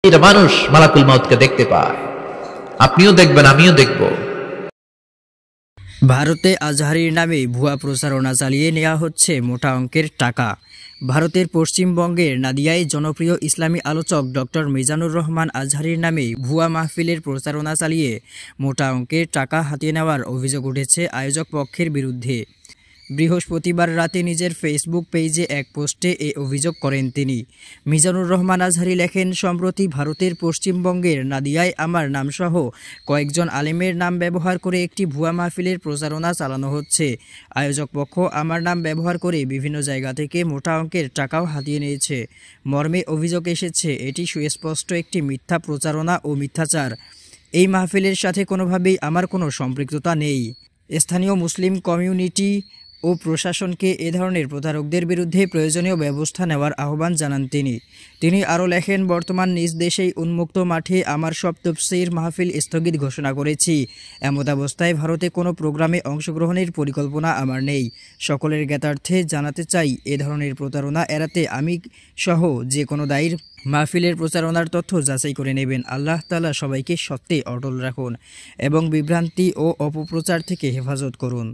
এটা মানুষ মালাকুল মাউতকে দেখতে পায়। আপনিও দেখবেন, আমিও দেখব। ভারতে আজহারীর নামে ভুয়া প্রচারণা চালিয়ে নেওয়া হচ্ছে মোটা অঙ্কের টাকা। ভারতের পশ্চিমবঙ্গের নাদিয়ায় জনপ্রিয় ইসলামী আলোচক ডক্টর মিজানুর রহমান আজহারীর নামে ভুয়া মাহফিলের প্রচারণা চালিয়ে মোটা অঙ্কের টাকা হাতিয়ে নেওয়ার অভিযোগ উঠেছে আয়োজক পক্ষের বিরুদ্ধে। বৃহস্পতিবার রাতে নিজের ফেসবুক পেজে এক পোস্টে এ অভিযোগ করেন তিনি। মিজানুর রহমান আজহারী লেখেন, সম্প্রতি ভারতের পশ্চিমবঙ্গের নাদিয়ায় আমার নামসহ কয়েকজন আলেমের নাম ব্যবহার করে একটি ভুয়া মাহফিলের প্রচারণা চালানো হচ্ছে। আয়োজক পক্ষ আমার নাম ব্যবহার করে বিভিন্ন জায়গা থেকে মোটা অঙ্কের টাকাও হাতিয়ে নিয়েছে মর্মে অভিযোগ এসেছে। এটি সুস্পষ্ট একটি মিথ্যা প্রচারণা ও মিথ্যাচার। এই মাহফিলের সাথে কোনোভাবেই আমার কোনো সম্পৃক্ততা নেই। স্থানীয় মুসলিম কমিউনিটি ও প্রশাসনকে এ ধরনের প্রতারকদের বিরুদ্ধে প্রয়োজনীয় ব্যবস্থা নেওয়ার আহ্বান জানান তিনি আরও লেখেন, বর্তমান নিজ দেশেই উন্মুক্ত মাঠে আমার সব তাফসীর মাহফিল স্থগিত ঘোষণা করেছি। এমতাবস্থায় ভারতে কোনো প্রোগ্রামে অংশগ্রহণের পরিকল্পনা আমার নেই। সকলের জ্ঞাতার্থে জানাতে চাই, এ ধরনের প্রতারণা এড়াতে আমি সহ যে কোনো দায়ীর মাহফিলের প্রচারণার তথ্য যাচাই করে নেবেন। আল্লাহ তাআলা সবাইকে সত্যে অটল রাখুন এবং বিভ্রান্তি ও অপপ্রচার থেকে হেফাজত করুন।